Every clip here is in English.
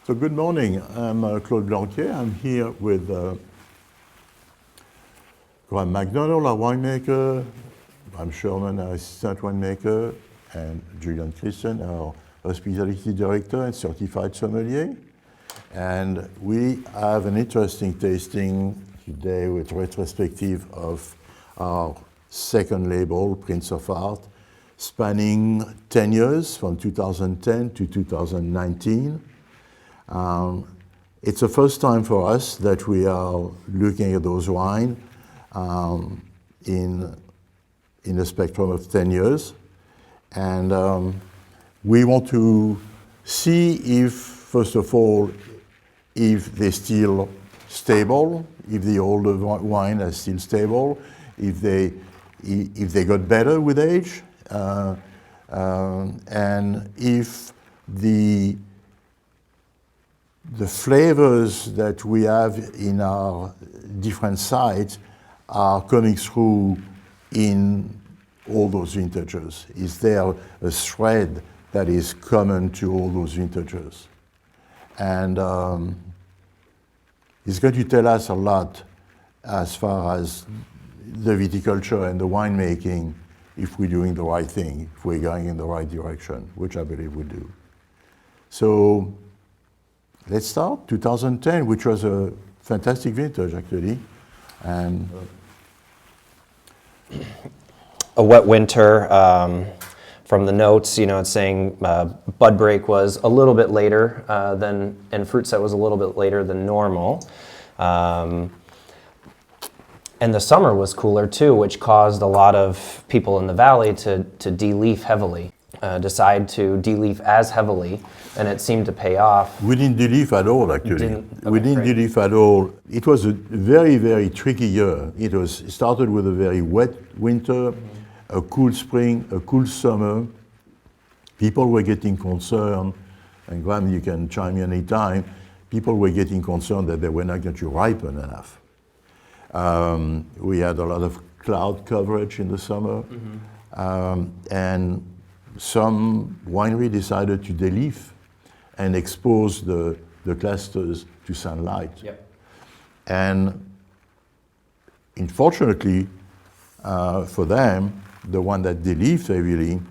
So good morning. I'm Claude Blankiet. I'm here with Graham McDonald, our winemaker, Bram Sherman, our assistant winemaker, and Julian Christian, our hospitality director and certified sommelier. And we have an interesting tasting today with retrospective of our second label, Prince of Art, spanning 10 years from 2010 to 2019. It's the first time for us that we are looking at those wines in a spectrum of 10 years. And we want to see if, first of all, if they're still stable, if the older wine is still stable, if they got better with age, and if the flavors that we have in our different sites are coming through in all those vintages. Is there a thread that is common to all those vintages? And it's going to tell us a lot as far as the viticulture and the winemaking, if we're doing the right thing, if we're going in the right direction, which I believe we do. So let's start. 2010, which was a fantastic vintage, actually. And a wet winter. From the notes, it's saying bud break was a little bit later and fruit set was a little bit later than normal. And the summer was cooler too, which caused a lot of people in the valley to de-leaf heavily, decide to de-leaf as heavily, and it seemed to pay off. We didn't de-leaf at all, actually. We didn't de-leaf at all. It was a very, very tricky year. It started with a very wet winter, a cool spring, a cool summer. People were getting concerned, and Graham, you can chime in any time, people were getting concerned that they were not going to ripen enough. We had a lot of cloud coverage in the summer, and some winery decided to de-leaf and expose the clusters to sunlight. Yep. And unfortunately for them, the one that de-leafed heavily,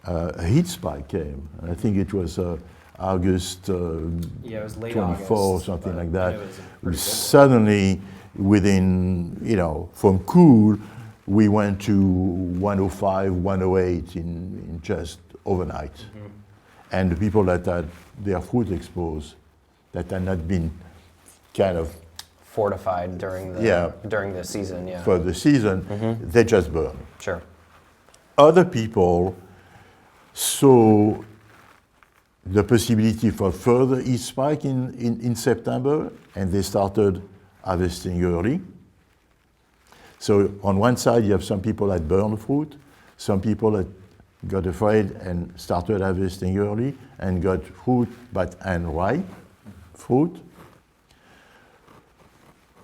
a heat spike came. And I think it was August it was late 24 or August, something like that. It Suddenly, within, from cool, we went to 105, 108 in just overnight. And the people that had their fruit exposed, that had not been kind of fortified during the season, for the season, they just burned. Sure. Other people saw the possibility for further heat spike in September, and they started harvesting early. So on one side, you have some people that burn fruit, some people that got afraid and started harvesting early and got fruit, but unripe fruit.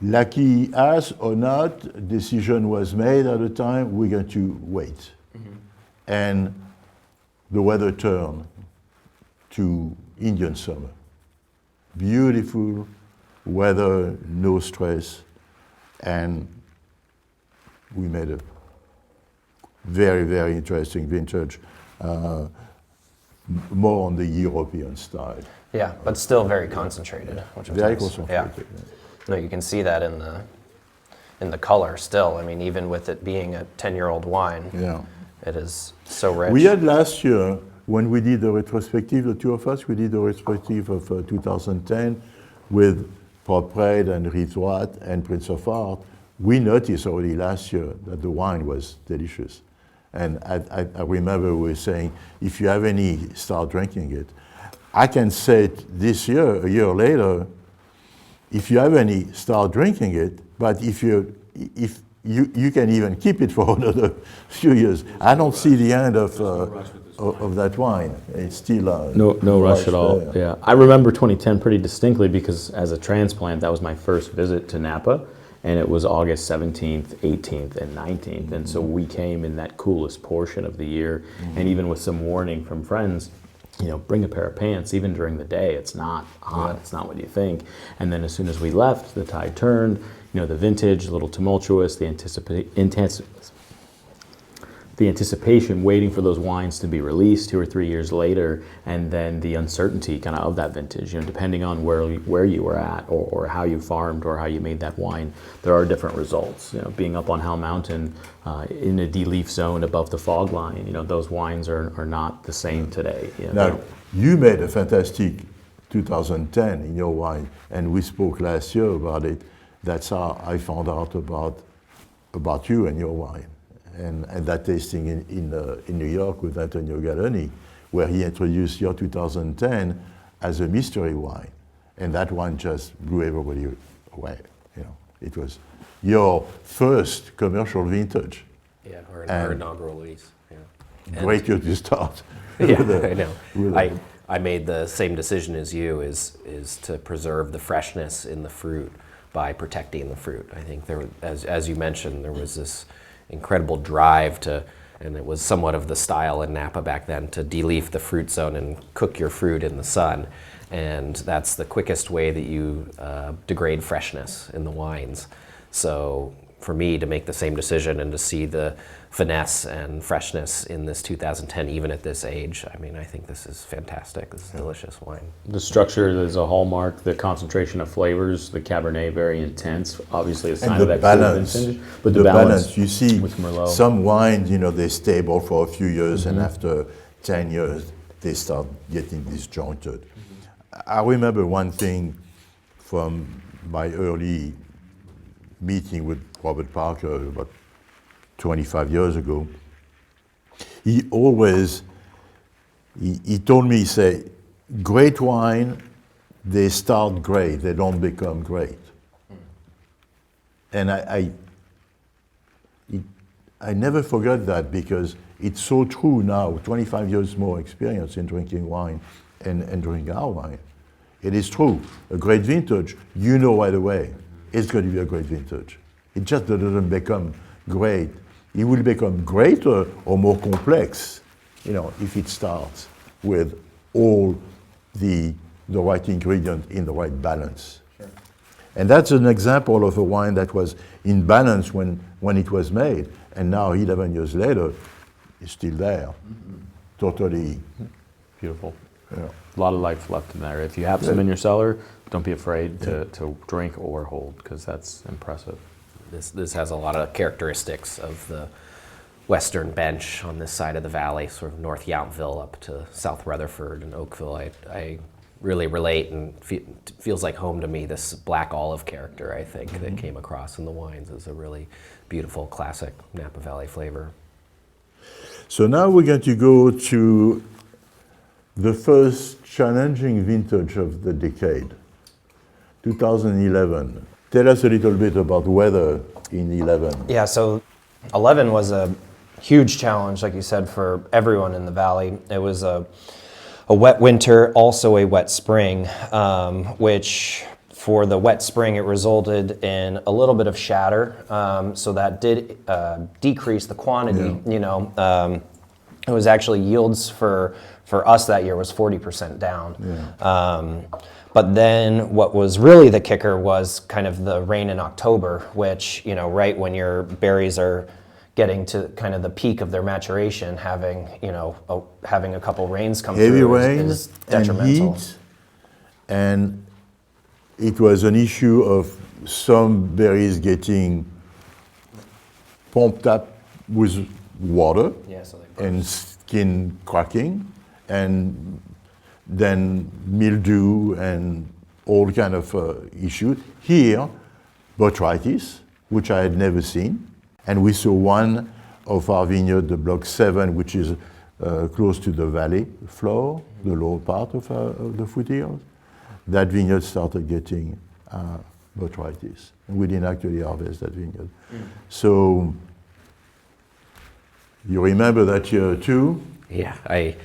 Lucky us or not, decision was made at the time, we're going to wait. And the weather turned to Indian summer. Beautiful weather, no stress, and we made a very, very interesting vintage, more on the European style. Yeah, but still very concentrated, which was very nice. concentrated. Yeah. No, you can see that in the color still. I mean, even with it being a 10-year-old wine, it is so rich. We had last year, when we did the retrospective, the two of us, we did the retrospective of 2010 with Propret and Rive Droite and Prince of Art. We noticed already last year that the wine was delicious. And I remember we were saying, if you have any, start drinking it. I can say it this year, a year later, if you have any, start drinking it, but if you can even keep it for another few years. I don't see the end of that wine. It's still no rush at all. There. Yeah, I remember 2010 pretty distinctly because as a transplant, that was my first visit to Napa, and it was August 17th, 18th, and 19th, and so we came in that coolest portion of the year, and even with some warning from friends, bring a pair of pants. Even during the day, it's not hot. It's not what you think. And then as soon as we left, the tide turned. The vintage, a little tumultuous. The anticipation, waiting for those wines to be released 2 or 3 years later, and then the uncertainty kind of that vintage. Depending on where you were at, or how you farmed, or how you made that wine, there are different results. Being up on Hell Mountain in a de-leaf zone above the fog line, those wines are not the same today. Now, you made a fantastic 2010 in your wine, and we spoke last year about it. That's how I found out about you and your wine. And that tasting in New York with Antonio Galloni, where he introduced your 2010 as a mystery wine. And that wine just blew everybody away. It was your first commercial vintage. Yeah, our inaugural release. Yeah. Great year to start. Yeah, I know. I made the same decision as you, is to preserve the freshness in the fruit by protecting the fruit. I think as you mentioned, there was this incredible drive and it was somewhat of the style in Napa back then, to de-leaf the fruit zone and cook your fruit in the sun. And that's the quickest way that you degrade freshness in the wines. So for me to make the same decision and to see the finesse and freshness in this 2010, even at this age, I think this is fantastic. This is delicious wine. The structure is a hallmark. The concentration of flavors, the Cabernet, very intense. Obviously, a sign of that vintage. But the balance, you see, with Merlot. Some wines, they're stable for a few years, and after 10 years, they start getting disjointed. I remember one thing from my early meeting with Robert Parker about 25 years ago. He always, he told me, he said, great wine, they start great, they don't become great. And I never forgot that, because it's so true now, 25 years more experience in drinking wine and drinking our wine. It is true. A great vintage, right away, it's going to be a great vintage. It just doesn't become great. It will become greater or more complex, if it starts with all the right ingredient in the right balance. Sure. And that's an example of a wine that was in balance when it was made, and now 11 years later, it's still there. Totally beautiful. Yeah. A lot of life left in there. If you have some in your cellar, don't be afraid to drink or hold, because that's impressive. This has a lot of characteristics of the western bench on this side of the valley, sort of North Yountville up to South Rutherford and Oakville. I really relate, and feels like home to me. This black olive character, I think, that came across in the wines is a really beautiful, classic Napa Valley flavor. So now we're going to go to the first challenging vintage of the decade, 2011. Tell us a little bit about weather in 11. Yeah, so 11 was a huge challenge, like you said, for everyone in the valley. It was a wet winter, also a wet spring, which for the wet spring, it resulted in a little bit of shatter. So that did decrease the quantity. Yeah. It was actually yields for us that year was 40% down. Yeah. But then what was really the kicker was kind of the rain in October, which, right when your berries are getting to kind of the peak of their maturation, having a couple rains come heavy through rain is detrimental. And heat, and it was an issue of some berries getting pumped up with water, and skin cracking, and then mildew and all kind of issues. Here, botrytis, which I had never seen. And we saw one of our vineyard, the block 7, which is close to the valley floor, the lower part of the foothills. That vineyard started getting botrytis. And we didn't actually harvest that vineyard. So, you remember that year too? Yeah, I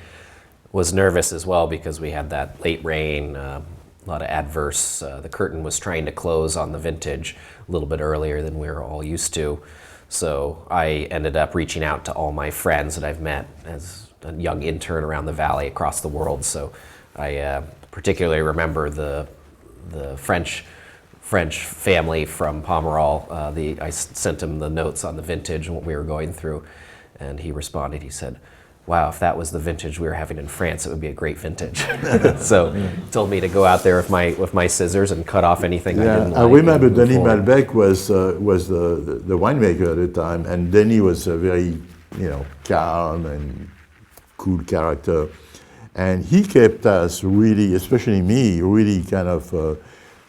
was nervous as well because we had that late rain, a lot of adverse. The curtain was trying to close on the vintage a little bit earlier than we were all used to. So I ended up reaching out to all my friends that I've met as a young intern around the valley across the world. So I particularly remember the French family from Pomerol. I sent him the notes on the vintage and what we were going through, and he responded. He said, "Wow, if that was the vintage we were having in France, it would be a great vintage." So he told me to go out there with my scissors and cut off anything I didn't like. I remember and move Denis forward. Malbec was the winemaker at the time, and Denis was a very calm and cool character, and he kept us really, especially me, really kind of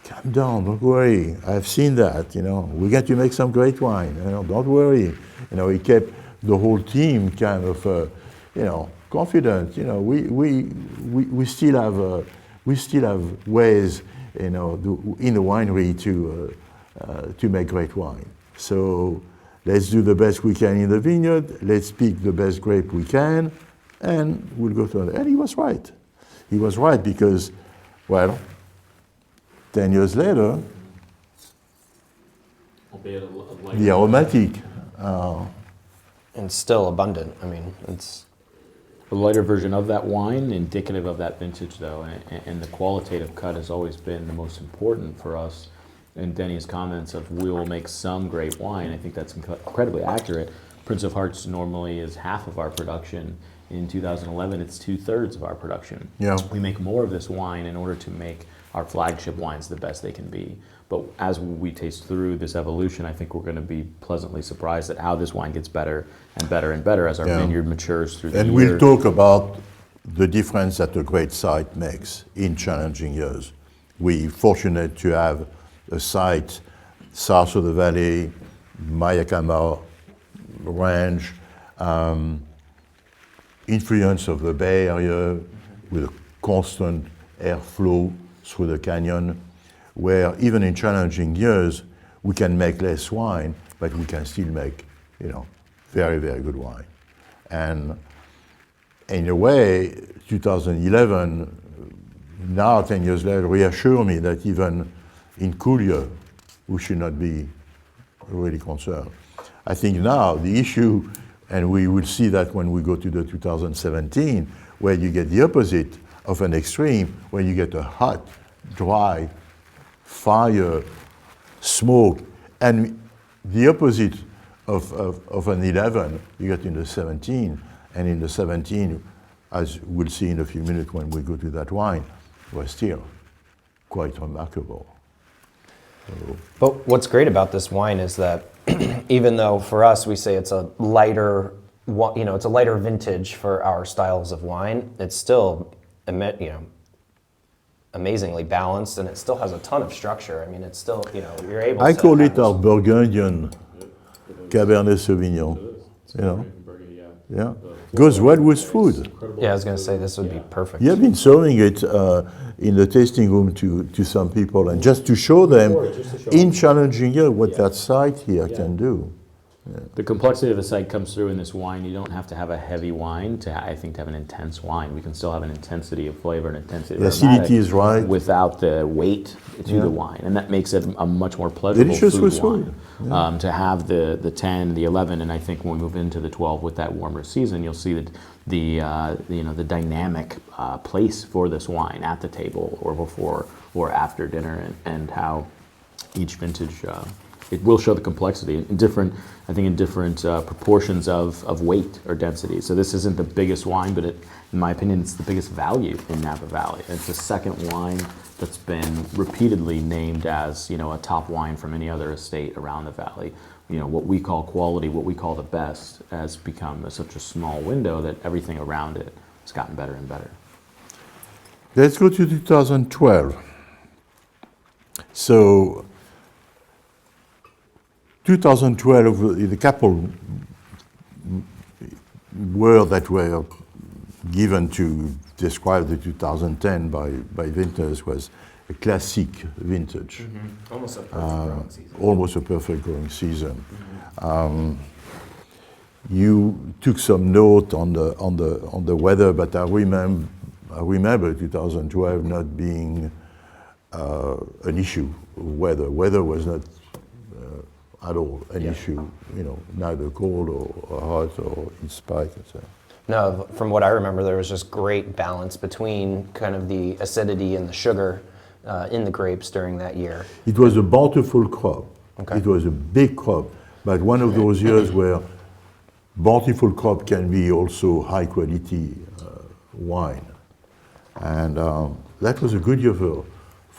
calm down, don't worry. I've seen that. We're going to make some great wine. Don't worry. He kept the whole team kind of confident. We still have ways in the winery to make great wine. So let's do the best we can in the vineyard. Let's pick the best grape we can, and we'll go to it. And he was right. He was right because, well, 10 years later, the aromatic. And still abundant. I mean, it's A lighter version of that wine, indicative of that vintage, though, and the qualitative cut has always been the most important for us. And Denny's comments of we will make some great wine, I think that's incredibly accurate. Prince of Hearts normally is half of our production. In 2011, it's 2/3 of our production. Yeah. We make more of this wine in order to make our flagship wines the best they can be. But as we taste through this evolution, I think we're going to be pleasantly surprised at how this wine gets better and better and better as our vineyard matures through the And year. we'll talk about the difference that a great site makes in challenging years. We're fortunate to have a site south of the valley, Mayakama range, influence of the Bay Area with a constant airflow through the canyon, where even in challenging years, we can make less wine, but we can still make, very, very good wine. And in a way, 2011, now 10 years later, reassure me that even in cool year, we should not be really concerned. I think now the issue, and we will see that when we go to the 2017, where you get the opposite of an extreme, where you get a hot, dry, fire, smoke, and the opposite of an 11, you get in the 17, and in the 17, as we'll see in a few minutes when we go to that wine, was still quite remarkable. But what's great about this wine is that even though for us we say it's a lighter, it's a lighter vintage for our styles of wine, it's still, amazingly balanced, and it still has a ton of structure. I mean, it's still, you're able to. I call have it our Burgundian Cabernet Sauvignon. Yeah, goes well with food. Yeah, I was going to say this would be perfect. You have been serving it in the tasting room to some people, and just to show them in challenging year what that site here can do. The complexity of the site comes through in this wine. You don't have to have a heavy wine to have an intense wine. We can still have an intensity of flavor and intensity of The acidity is right. without the weight to the wine, and that makes it a much more pleasurable Delicious food with wine. food. To have the 10, the 11, and I think when we move into the 12 with that warmer season, you'll see that the dynamic place for this wine at the table or before or after dinner, and how each vintage. It will show the complexity in different proportions of weight or density. So this isn't the biggest wine, but in my opinion, it's the biggest value in Napa Valley. It's the second wine that's been repeatedly named as a top wine from any other estate around the valley. What we call quality, what we call the best, has become such a small window that everything around it has gotten better and better. Let's go to 2012. So 2012, the couple words that were given to describe the 2010 by vintners was a classic vintage. Almost a perfect growing season. Almost a perfect growing season. You took some note on the weather, but I remember 2012 not being an issue. Weather was not at all an issue. Neither cold or hot or in spite. So. No, from what I remember, there was just great balance between kind of the acidity and the sugar in the grapes during that year. It was a bountiful crop. Okay. It was a big crop, but one of those years where bountiful crop can be also high quality wine. And that was a good year for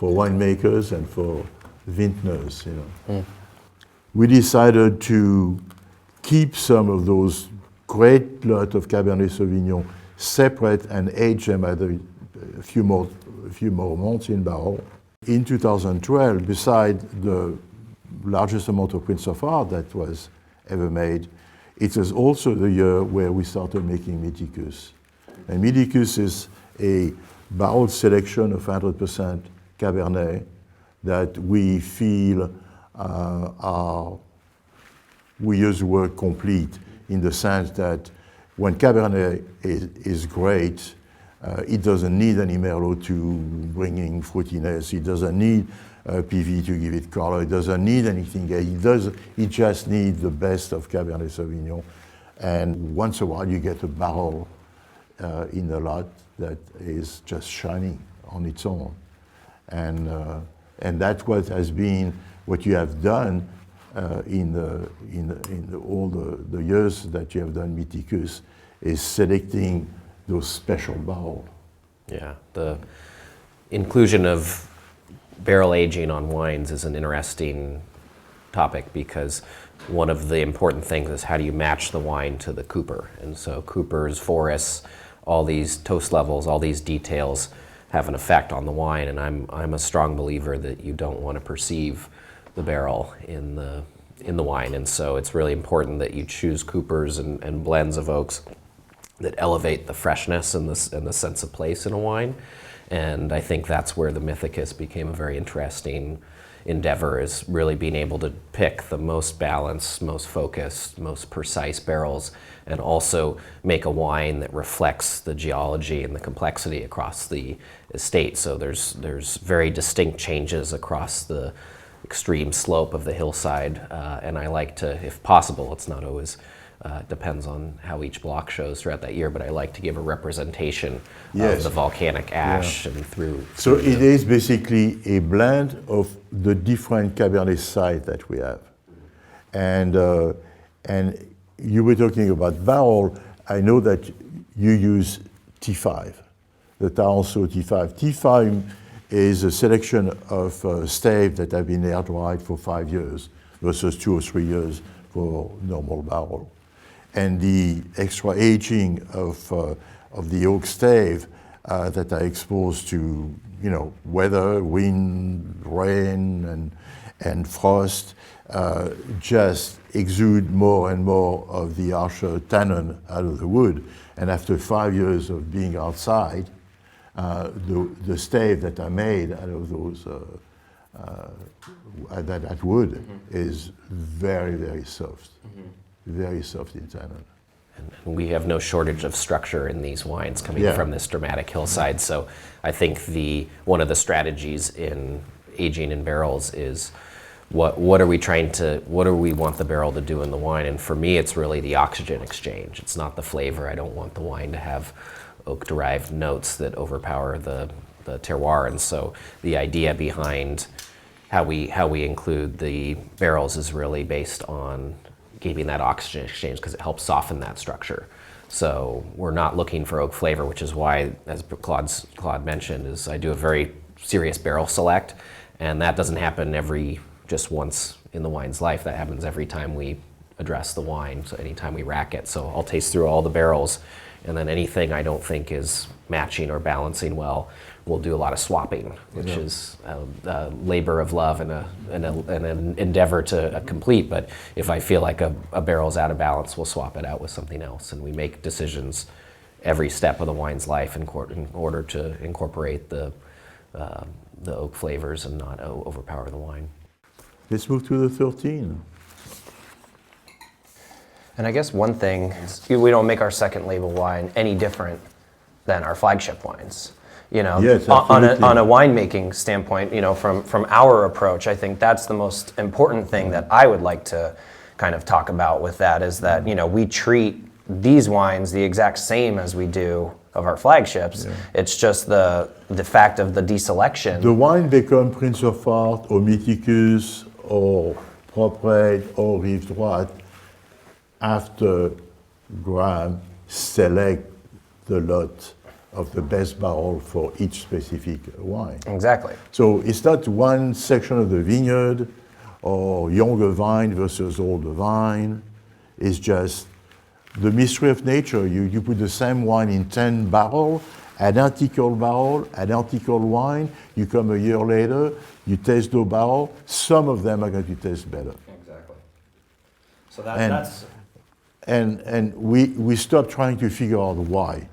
winemakers and for vintners, you know. We decided to keep some of those great lot of Cabernet Sauvignon separate and age them at a few more months in barrel. In 2012, beside the largest amount of Prince of Art that was ever made, it was also the year where we started making Miticus. And Miticus is a barrel selection of 100% Cabernet that we feel we use the word complete in the sense that when Cabernet is great, it doesn't need any Merlot to bring in fruitiness. It doesn't need PV to give it color. It doesn't need anything else. It just needs the best of Cabernet Sauvignon. And once in a while, you get a barrel in a lot that is just shining on its own. And that's what has been what you have done in all the years that you have done Miticus, is selecting those special barrels. Yeah, the inclusion of barrel aging on wines is an interesting topic because one of the important things is how do you match the wine to the cooper? And so coopers, forests, all these toast levels, all these details have an effect on the wine, and I'm a strong believer that you don't want to perceive the barrel in the wine, and so it's really important that you choose coopers and blends of oaks that elevate the freshness and the sense of place in a wine. And I think that's where the Mythicus became a very interesting endeavor, is really being able to pick the most balanced, most focused, most precise barrels, and also make a wine that reflects the geology and the complexity across the estate. So there's very distinct changes across the extreme slope of the hillside, and I like to, if possible, it's not always, depends on how each block shows throughout that year, but I like to give a representation of the volcanic ash and through. So it is basically a blend of the different Cabernet sites that we have. And you were talking about barrel. I know that you use T5, the Taranso T5. T5 is a selection of stave that have been air dried for 5 years versus 2 or 3 years for normal barrel. And the extra aging of the oak stave that are exposed to, you know, weather, wind, rain, and frost just exude more and more of the harsher tannin out of the wood. And after 5 years of being outside, the stave that are made out of those that wood is very, very soft, very soft in tannin. And we have no shortage of structure in these wines coming from this dramatic hillside. So I think one of the strategies in aging in barrels is what do we want the barrel to do in the wine? And for me, it's really the oxygen exchange. It's not the flavor. I don't want the wine to have oak-derived notes that overpower the terroir. And so the idea behind how we include the barrels is really based on keeping that oxygen exchange, because it helps soften that structure. So we're not looking for oak flavor, which is why, as Claude mentioned, is I do a very serious barrel select, and that doesn't happen just once in the wine's life. That happens every time we address the wine, so anytime we rack it. So I'll taste through all the barrels, and then anything I don't think is matching or balancing well, we'll do a lot of swapping, which is a labor of love and an endeavor to complete. But if I feel like a barrel's out of balance, we'll swap it out with something else. And we make decisions every step of the wine's life in order to incorporate the oak flavors and not overpower the wine. Let's move to the 13. And I guess one thing, we don't make our second label wine any different than our flagship wines. You know, yes, on a winemaking standpoint, you know, from our approach, I think that's the most important thing that I would like to kind of talk about with that, is that, you know, we treat these wines the exact same as we do of our flagships. It's just the fact of the deselection. The wine become Prince of Art or Mythicus or Propre or Rive Droite after Graham select the lot of the best barrel for each specific wine. Exactly. So it's not one section of the vineyard or younger vine versus older vine. It's just the mystery of nature. You put the same wine in 10 barrels, identical wine. You come a year later, you taste the barrel. Some of them are going to taste better. Exactly. So that's... And we stop trying to figure out why.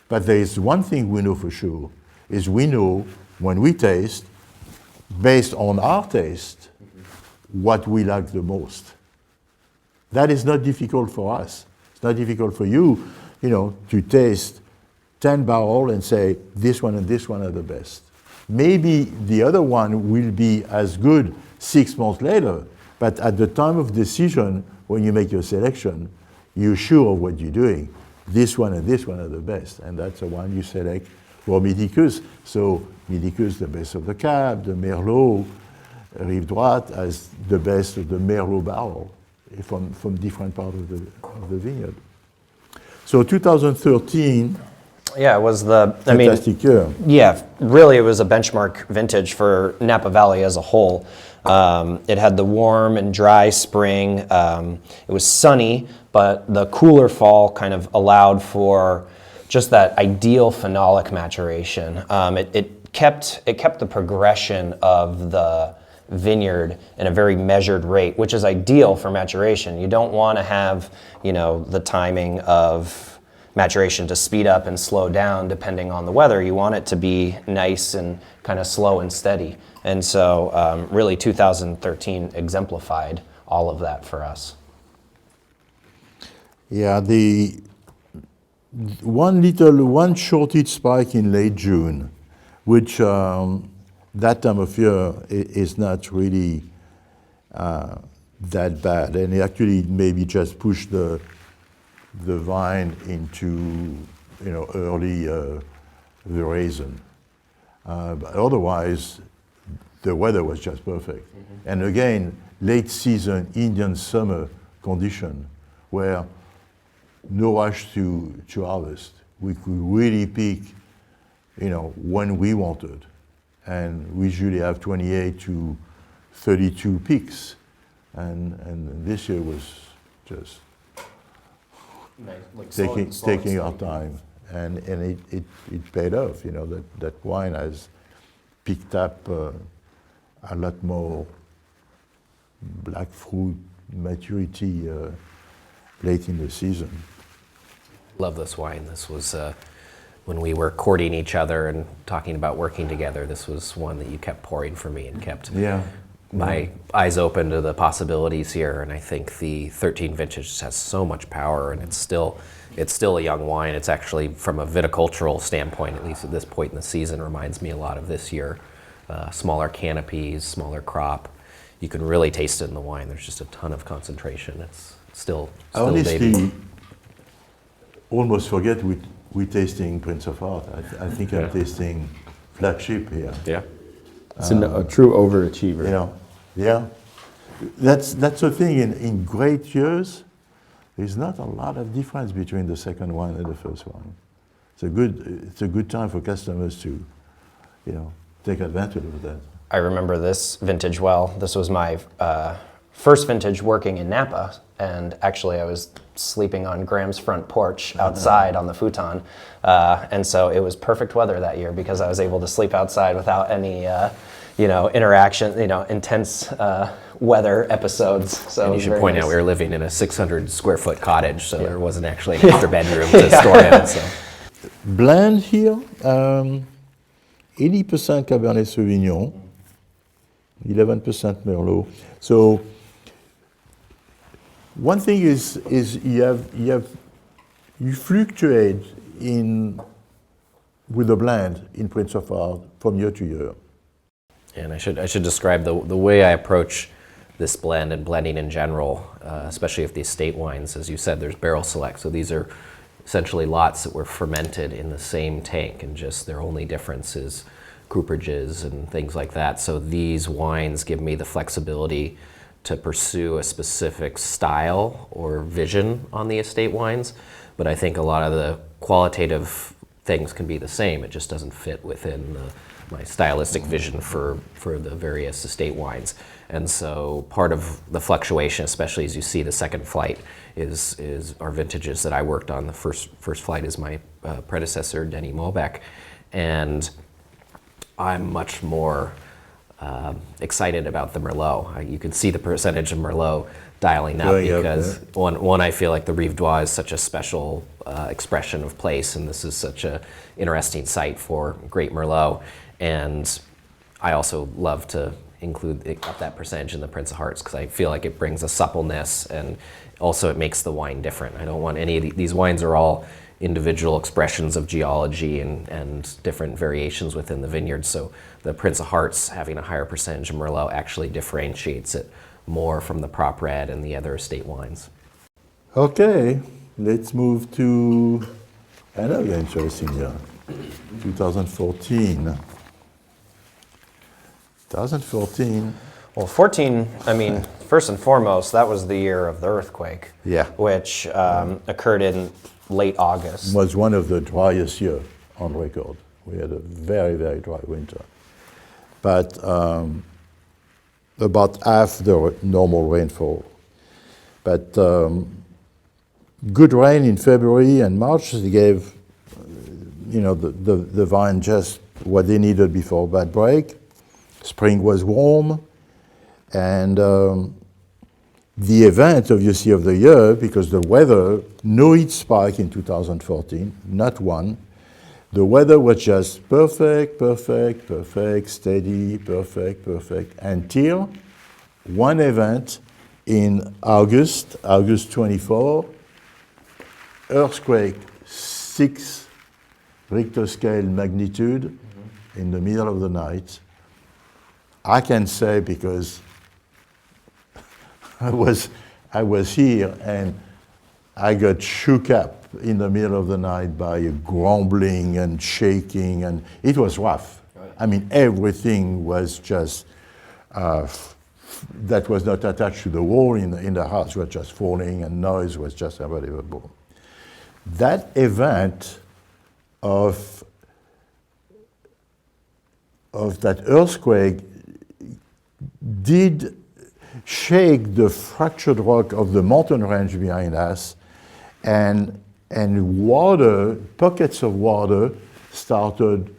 But there is one thing we know for sure, is we know when we taste, based on our taste, what we like the most. That is not difficult for us. It's not difficult for you, to taste 10 barrels and say, this one and this one are the best. Maybe the other one will be as good 6 months later, but at the time of decision, when you make your selection, you're sure of what you're doing. This one and this one are the best, and that's the one you select for Mythicus. So Mythicus, the best of the Cab, the Merlot, Rive Droite as the best of the Merlot barrel from different parts of the vineyard. So 2013, Yeah, it was fantastic year. Yeah, really it was a benchmark vintage for Napa Valley as a whole. It had the warm and dry spring. It was sunny, but the cooler fall kind of allowed for just that ideal phenolic maturation. It kept the progression of the vineyard in a very measured rate, which is ideal for maturation. You don't want to have, the timing of maturation to speed up and slow down depending on the weather. You want it to be nice and kind of slow and steady. And so really 2013 exemplified all of that for us. Yeah, the one shortage spike in late June, which that time of year is not really that bad, and it actually maybe just pushed the vine into early veraison. But otherwise, the weather was just perfect. Mm-hmm. And again, late season Indian summer condition where no rush to harvest. We could really pick, when we wanted. And we usually have 28 to 32 picks. And this year was just taking our time. And it paid off, that wine has picked up a lot more black fruit maturity late in the season. Love this wine. This was when we were courting each other and talking about working together. This was one that you kept pouring for me and kept my eyes open to the possibilities here. And I think the 13 vintage just has so much power, and it's still a young wine. It's actually, from a viticultural standpoint, at least at this point in the season, reminds me a lot of this year. Smaller canopies, smaller crop. You can really taste it in the wine. There's just a ton of concentration. It's still honestly, baby. Almost forget we're tasting Prince of Art. I think I'm tasting flagship here. Yeah. It's a true overachiever. Yeah. That's the thing. In great years, there's not a lot of difference between the second one and the first one. It's a good time for customers to, take advantage of that. I remember this vintage well. This was my first vintage working in Napa, and actually I was sleeping on Graham's front porch outside on the futon, and so it was perfect weather that year because I was able to sleep outside without any interaction, intense weather episodes. So and you should point out we were living in a 600 square foot cottage, so there wasn't actually an extra bedroom to store in. So. Blend here, 80% Cabernet Sauvignon, 11% Merlot. So one thing is you fluctuate with the blend in Prince of Art from year to year. And I should describe the way I approach this blend and blending in general, especially if the estate wines, as you said, there's barrel select. So these are essentially lots that were fermented in the same tank, and just their only difference is cooperages and things like that. So these wines give me the flexibility to pursue a specific style or vision on the estate wines. But I think a lot of the qualitative things can be the same. It just doesn't fit within my stylistic vision for the various estate wines. And so part of the fluctuation, especially as you see the second flight, is our vintages that I worked on. The first flight is my predecessor, Denny Mobeck. And I'm much more excited about the Merlot. You can see the percentage of Merlot dialing up because one, I feel like the Rive Droit is such a special expression of place, and this is such a interesting site for great Merlot. And I also love to include up that percentage in the Prince of Hearts because I feel like it brings a suppleness, and also it makes the wine different. I don't want any of these wines are all individual expressions of geology and different variations within the vineyard. So the Prince of Hearts having a higher percentage of Merlot actually differentiates it more from the Prop Red and the other estate wines. Okay, let's move to another interesting year, 2014. 2014. Well, 14, I mean, first and foremost, that was the year of the earthquake, Yeah. which occurred in late August. Was one of the driest years on record. We had a very, very dry winter. But about half the normal rainfall. But good rain in February and March gave, the vine just what they needed before bad break. Spring was warm, and the event, obviously, of the year, because the weather, no heat spike in 2014, not one. The weather was just perfect, steady, perfect, until one event in August 24, earthquake, 6 Richter scale magnitude in the middle of the night. I can say because I was here and I got shook up in the middle of the night by a grumbling and shaking, and it was rough. Right. I mean, everything was just that was not attached to the wall in the house was just falling, and noise was just unbelievable. That event of that earthquake did shake the fractured rock of the mountain range behind us, and water, pockets of water started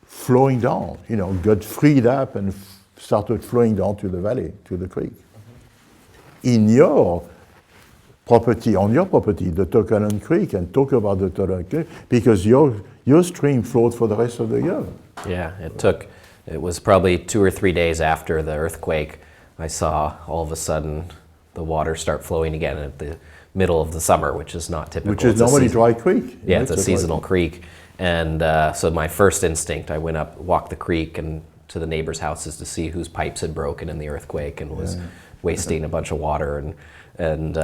flowing down, got freed up and started flowing down to the valley, to the creek. In your property, the Tokalan Creek, and talk about the Tokalan Creek, because your stream flowed for the rest of the year. Yeah, it was probably 2 or 3 days after the earthquake, I saw all of a sudden the water start flowing again at the middle of the summer, which is not typical. Which is normally dry creek. Yeah, it's a seasonal creek. And so my first instinct, I went up, walked the creek and to the neighbors' houses to see whose pipes had broken in the earthquake and was wasting a bunch of water. And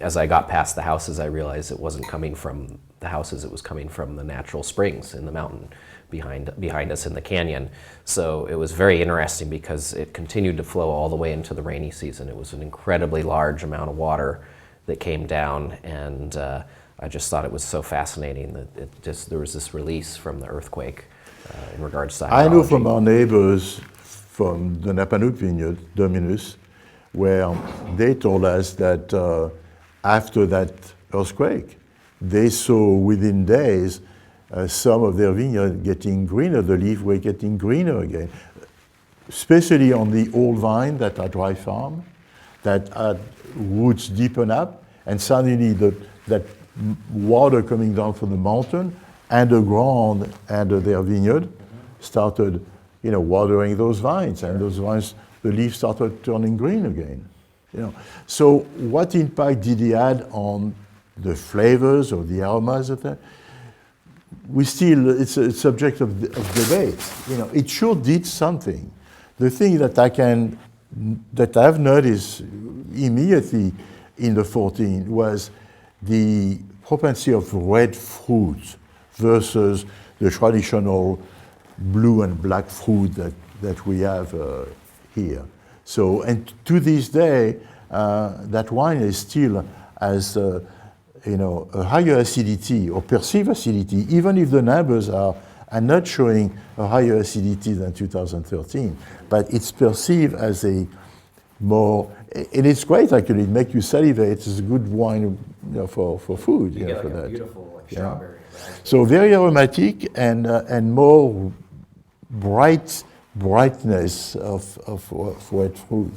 as I got past the houses, I realized it wasn't coming from the houses, it was coming from the natural springs in the mountain behind us in the canyon. So it was very interesting because it continued to flow all the way into the rainy season. It was an incredibly large amount of water that came down, and I just thought it was so fascinating that there was this release from the earthquake in regards to hydrology. I know from our neighbors from the Napa Vineyard, Dominus, where they told us that after that earthquake, they saw within days some of their vineyard getting greener, the leaves were getting greener again, especially on the old vine that are dry farm, that had roots deepen up, and suddenly that water coming down from the mountain and the ground under their vineyard started, watering those vines, and those vines, the leaves started turning green again. So what impact did he add on the flavors or the aromas of that? It's a subject of debate. It sure did something. The thing that I can that I've noticed immediately in the 14 was the propensity of red fruit versus the traditional blue and black fruit that we have here. So, and to this day, that wine is still as a higher acidity or perceived acidity, even if the numbers are not showing a higher acidity than 2013, but it's perceived as a more, and it's great actually, it makes you salivate. It's a good wine for food. You get for like a that. beautiful strawberry. Right? So very aromatic and more brightness of red fruit.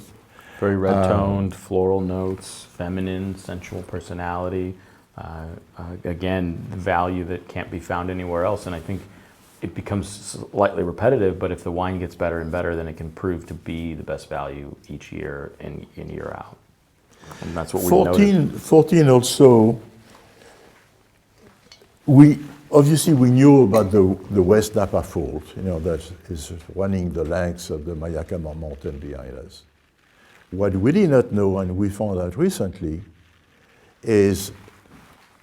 Very red-toned, floral notes, feminine, sensual personality. Again, value that can't be found anywhere else. And I think it becomes slightly repetitive, but if the wine gets better and better, then it can prove to be the best value each year in year out. And that's what we noticed. 14 also, we knew about the West Napa Fault, that is running the lengths of the Mayacama Mountain behind us. What we did not know, and we found out recently, is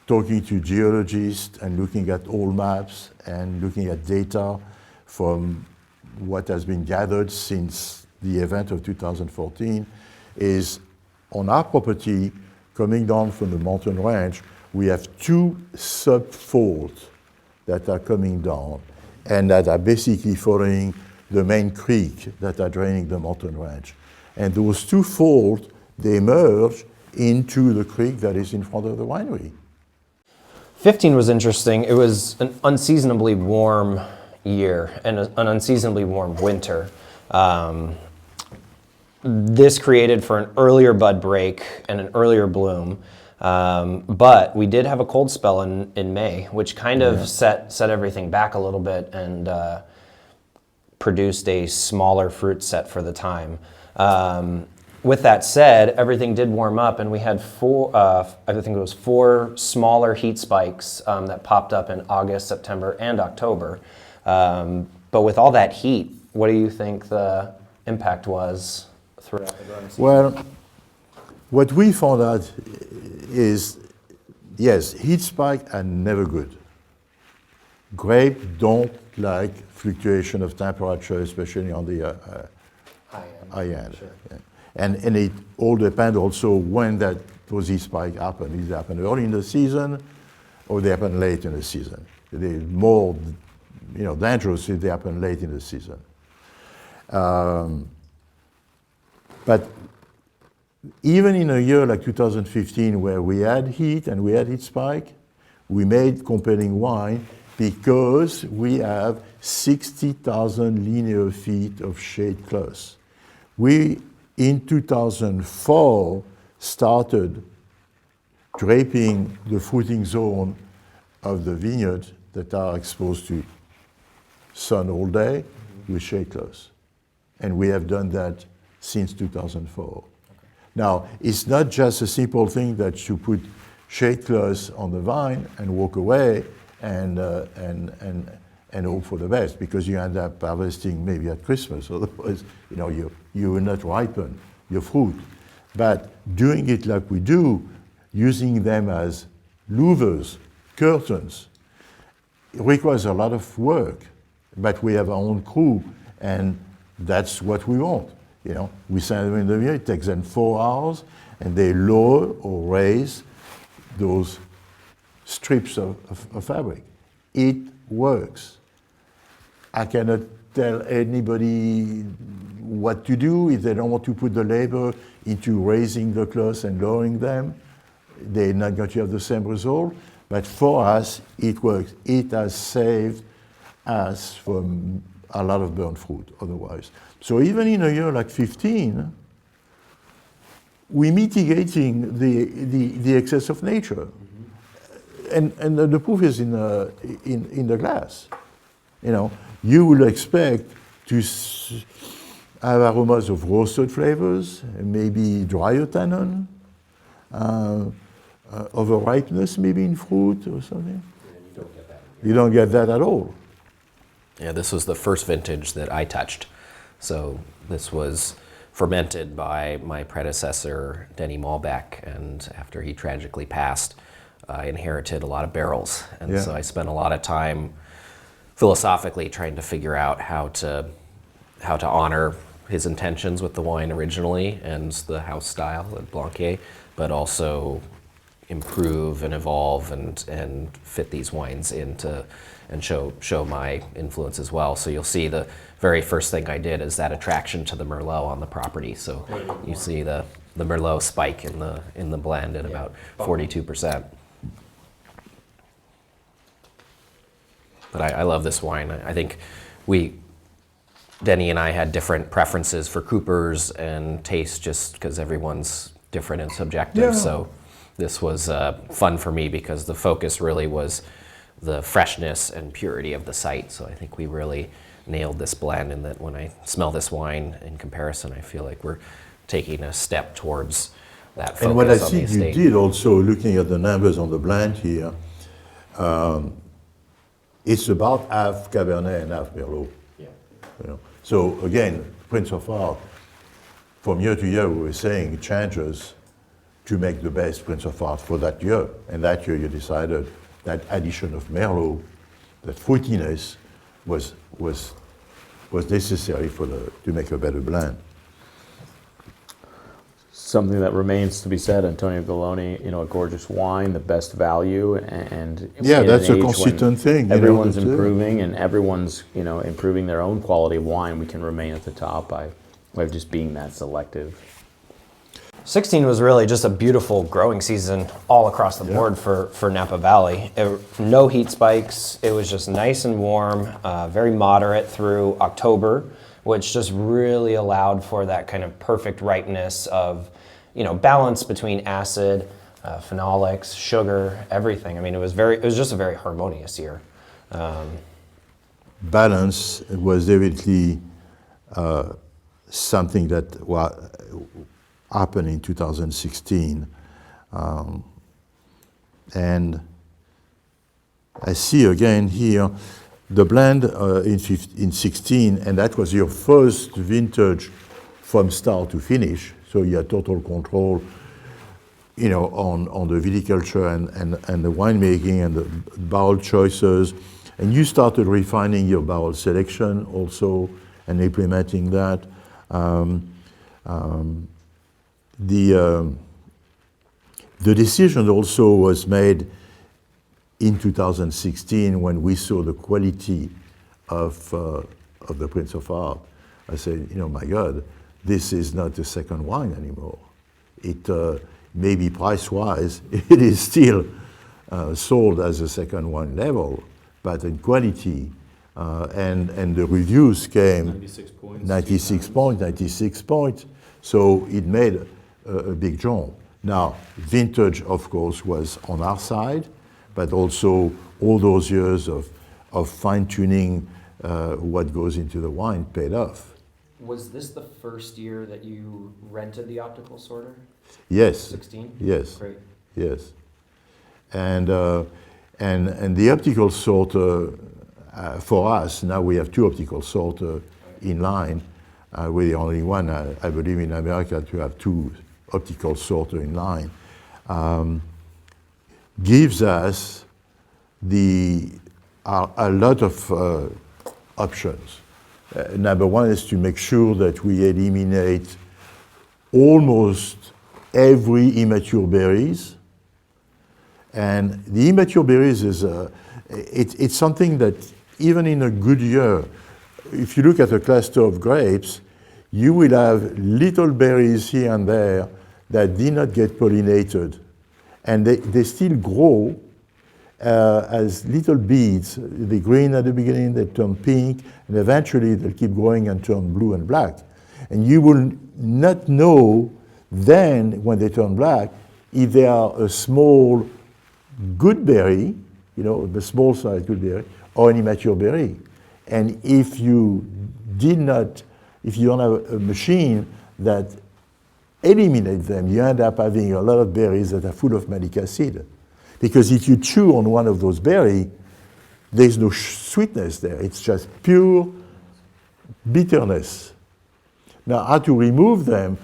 talking to geologists and looking at old maps and looking at data from what has been gathered since the event of 2014, is on our property, coming down from the mountain range, we have 2 sub-faults that are coming down and that are basically following the main creek that are draining the mountain range. And those 2 faults, they merge into the creek that is in front of the winery. 15 was interesting. It was an unseasonably warm year and an unseasonably warm winter. This created for an earlier bud break and an earlier bloom. But we did have a cold spell in May, which kind of set everything back a little bit and produced a smaller fruit set for the time. With that said, everything did warm up, and we had 4 smaller heat spikes that popped up in August, September, and October. But with all that heat, what do you think the impact was throughout the growing season? Well, what we found out is, yes, heat spikes are never good. Grapes don't like fluctuation of temperature, especially on the high end. Sure. Yeah. And it all depends also when those heat spikes happen. If they happen early in the season or they happen late in the season. They're more dangerous if they happen late in the season. But even in a year like 2015 where we had heat and we had heat spike, we made compelling wine because we have 60,000 linear feet of shade close. We, in 2004, started draping the fruiting zone of the vineyard that are exposed to sun all day with shade close. And we have done that since 2004. Okay. Now, it's not just a simple thing that you put shade close on the vine and walk away and hope for the best, because you end up harvesting maybe at Christmas. Otherwise, you will not ripen your fruit. But doing it like we do, using them as louvers, curtains, it requires a lot of work. But we have our own crew, and that's what we want. We send them in the vineyard. It takes them 4 hours, and they lower or raise those strips of fabric. It works. I cannot tell anybody what to do if they don't want to put the labor into raising the cloths and lowering them. They're not going to have the same result. But for us, it works. It has saved us from a lot of burnt fruit otherwise. So even in a year like 15, we're mitigating the excess of nature. And the proof is in the glass. You will expect to have aromas of roasted flavors, maybe drier tannin, over-ripeness maybe in fruit or something. You don't get that. You don't get that at all. Yeah, this was the first vintage that I touched. So this was fermented by my predecessor, Denny Malbec, and after he tragically passed, I inherited a lot of barrels. And so I spent a lot of time philosophically trying to figure out how to honor his intentions with the wine originally and the house style at Blankiet, but also improve and evolve and fit these wines into and show my influence as well. So you'll see the very first thing I did is that attraction to the Merlot on the property. So you see the Merlot spike in the blend at about 42%. But I love this wine. I think Denny and I had different preferences for Coopers and taste just because everyone's different and subjective. Yeah. So this was fun for me because the focus really was the freshness and purity of the site. So I think we really nailed this blend, in that when I smell this wine in comparison, I feel like we're taking a step towards that focus And what I on see the you estate. did also, looking at the numbers on the blend here, it's about half Cabernet and half Merlot. Yeah. You know? So again, Prince of Art, from year to year, we were saying it changes to make the best Prince of Art for that year. And that year you decided that addition of Merlot, that fruitiness, was necessary to make a better blend. Something that remains to be said, Antonio Galloni, a gorgeous wine, the best value, and Yeah, in that's an a age consistent thing. Everyone's that's it. improving, and everyone's improving their own quality of wine. We can remain at the top by just being that selective. 16 was really just a beautiful growing season all across the board for Napa Valley. No heat spikes. It was just nice and warm, very moderate through October, which just really allowed for that kind of perfect ripeness of, balance between acid, phenolics, sugar, everything. I mean, it was just a very harmonious year. Balance was definitely something that happened in 2016. And I see again here the blend in 16, and that was your first vintage from start to finish. So you had total control, on the viticulture and the winemaking and the barrel choices. And you started refining your barrel selection also and implementing that. The decision also was made in 2016 when we saw the quality of the Prince of Art. I said, my God, this is not a second wine anymore. It maybe price-wise, it is still sold as a second wine level, but in quality, and the reviews came 96 points. So it made a big jump. Now, vintage, of course, was on our side, but also all those years of fine-tuning what goes into the wine paid off. Was this the first year that you rented the optical sorter? Yes. 16? Yes. Great. Yes. And the optical sorter, for us, now we have two optical sorter in line. We're the only one, I believe, in America to have two optical sorter in line. Gives us a lot of options. Number one is to make sure that we eliminate almost every immature berries. And the immature berries is it's something that even in a good year, if you look at a cluster of grapes, you will have little berries here and there that did not get pollinated. And they still grow as little beads. They green at the beginning, they turn pink, and eventually they'll keep growing and turn blue and black. And you will not know then, when they turn black, if they are a small good berry, the small size good berry, or an immature berry. And if you don't have a machine that eliminates them, you end up having a lot of berries that are full of malic acid. Because if you chew on one of those berries, there's no sweetness there. It's just pure bitterness. Now, how to remove them,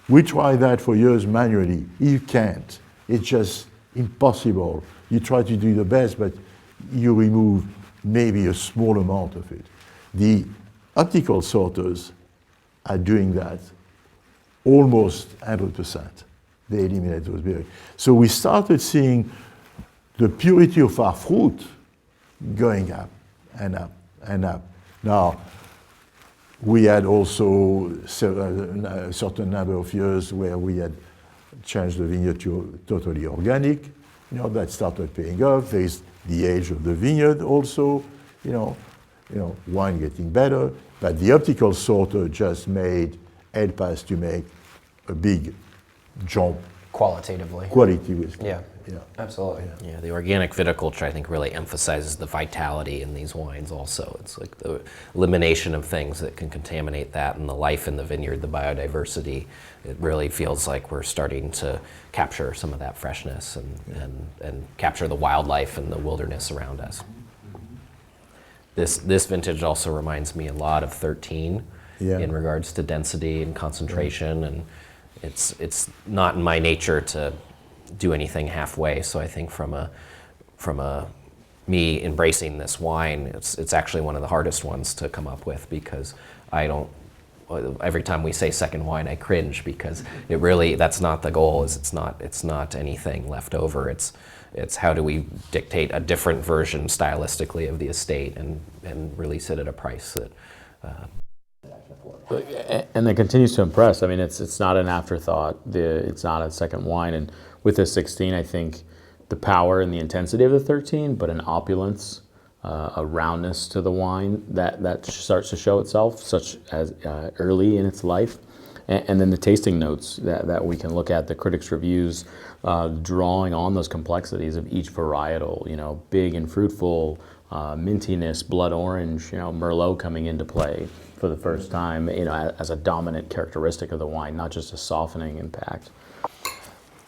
we tried that for years manually. You can't. It's just impossible. You try to do the best, but you remove maybe a small amount of it. The optical sorters are doing that almost 100%. They eliminate those berries. So we started seeing the purity of our fruit going up and up and up. Now, we had also a certain number of years where we had changed the vineyard to totally organic. That started paying off. There is the age of the vineyard also, wine getting better. But the optical sorter just helped us to make a big jump Qualitatively. quality-wise. Yeah. Absolutely. Yeah, the organic viticulture, I think, really emphasizes the vitality in these wines also. It's like the elimination of things that can contaminate that, and the life in the vineyard, the biodiversity. It really feels like we're starting to capture some of that freshness and capture the wildlife and the wilderness around us. This vintage also reminds me a lot of 13 in regards to density and concentration, and it's not in my nature to do anything halfway. So I think from a me embracing this wine, it's actually one of the hardest ones to come up with, because I don't. Every time we say second wine, I cringe, because it really, that's not the goal. It's not anything left over. It's how do we dictate a different version stylistically of the estate and release it at a price that. And it continues to impress. I mean, it's not an afterthought. It's not a second wine. And with the 16, I think the power and the intensity of the 13, but an opulence, a roundness to the wine that starts to show itself, such as early in its life. And then the tasting notes that we can look at, the critics' reviews, drawing on those complexities of each varietal, big and fruitful, mintiness, blood orange, Merlot coming into play for the first time, as a dominant characteristic of the wine, not just a softening impact.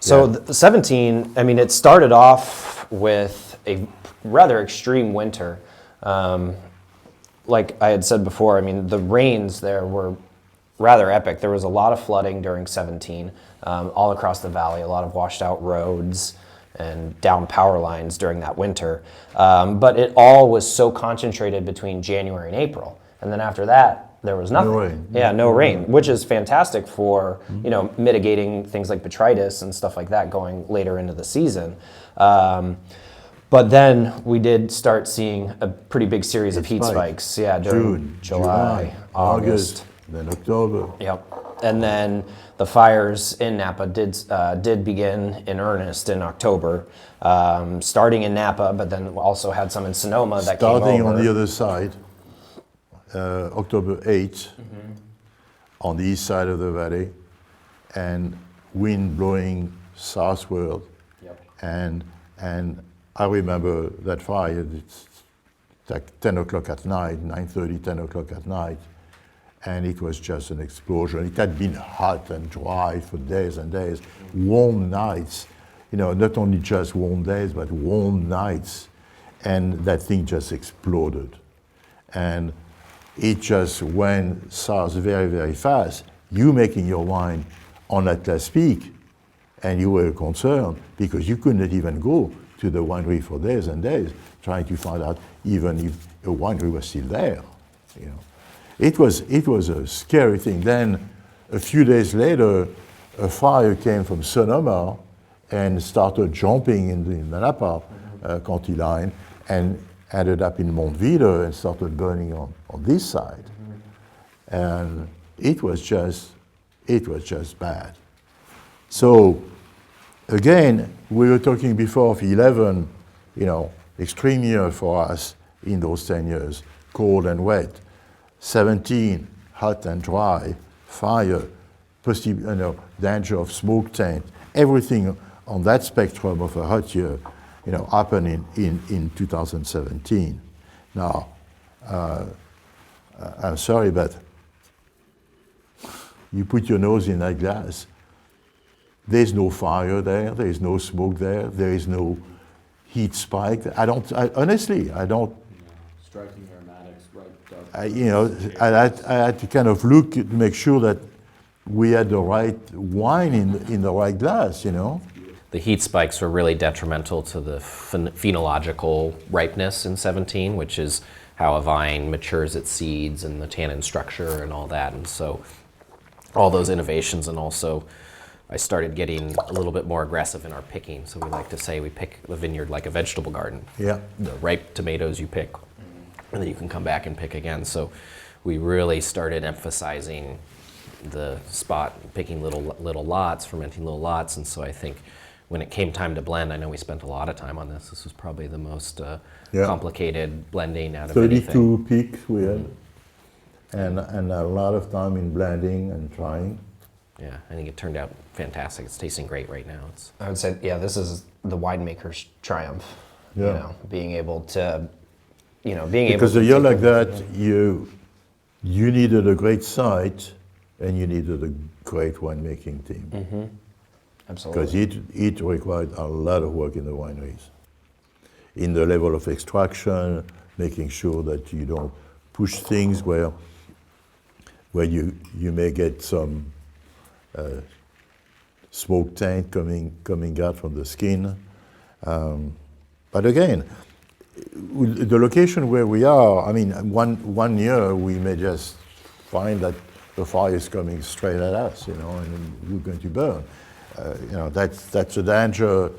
So the 17, I mean, it started off with a rather extreme winter. Like I had said before, I mean, the rains there were rather epic. There was a lot of flooding during 17, all across the valley, a lot of washed out roads and down power lines during that winter. But it all was so concentrated between January and April. And then after that, there was nothing. No rain. Yeah, no rain, which is fantastic for, mitigating things like botrytis and stuff like that going later into the season. But then we did start seeing a pretty big series of heat spikes. Yeah, during June, July, August. Then October. Yep. And then the fires in Napa did begin in earnest in October, starting in Napa, but then also had some in Sonoma that came over. Starting on the other side, October 8th, on the east side of the valley, and wind blowing southward. Yep. And I remember that fire. It's like 10 o'clock at night, 9:30, 10 o'clock at night, and it was just an explosion. It had been hot and dry for days and days, warm nights, not only just warm days, but warm nights, and that thing just exploded. And it just went south very, very fast. You making your wine on Atlas Peak, and you were concerned because you couldn't even go to the winery for days and days, trying to find out even if a winery was still there. It was a scary thing. Then a few days later, a fire came from Sonoma and started jumping in the Napa County line and ended up in Montville and started burning on this side. And it was just bad. So again, we were talking before of 11, extreme year for us in those 10 years, cold and wet. 17, hot and dry, fire, danger of smoke taint, everything on that spectrum of a hot year, happened in 2017. Now, I'm sorry, but you put your nose in that glass, there's no fire there, there is no smoke there, there is no heat spike. Honestly, I don't. Striking aromatics, right, dark I had to kind of look to make sure that we had the right wine in the right glass, The heat spikes were really detrimental to the phenological ripeness in 17, which is how a vine matures its seeds and the tannin structure and all that. And so all those innovations, and also I started getting a little bit more aggressive in our picking. So we like to say we pick the vineyard like a vegetable garden. Yeah. The ripe tomatoes you pick, and then you can come back and pick again. So we really started emphasizing the spot, picking little lots, fermenting little lots. And so I think when it came time to blend, I know we spent a lot of time on this. This was probably the most complicated blending out of 32 anything. peaks we had, and a lot of time in blending and trying. Yeah, I think it turned out fantastic. It's tasting great right now. I would say, yeah, this is the winemaker's triumph. Yeah. Being able to, Because a year like that, you needed a great site and you needed a great winemaking team. Mm-hmm. Absolutely. Because it required a lot of work in the wineries. In the level of extraction, making sure that you don't push things where you may get some smoke taint coming out from the skin. But again, the location where we are, I mean, one year we may just find that the fire is coming straight at us, and we're going to burn. That's the danger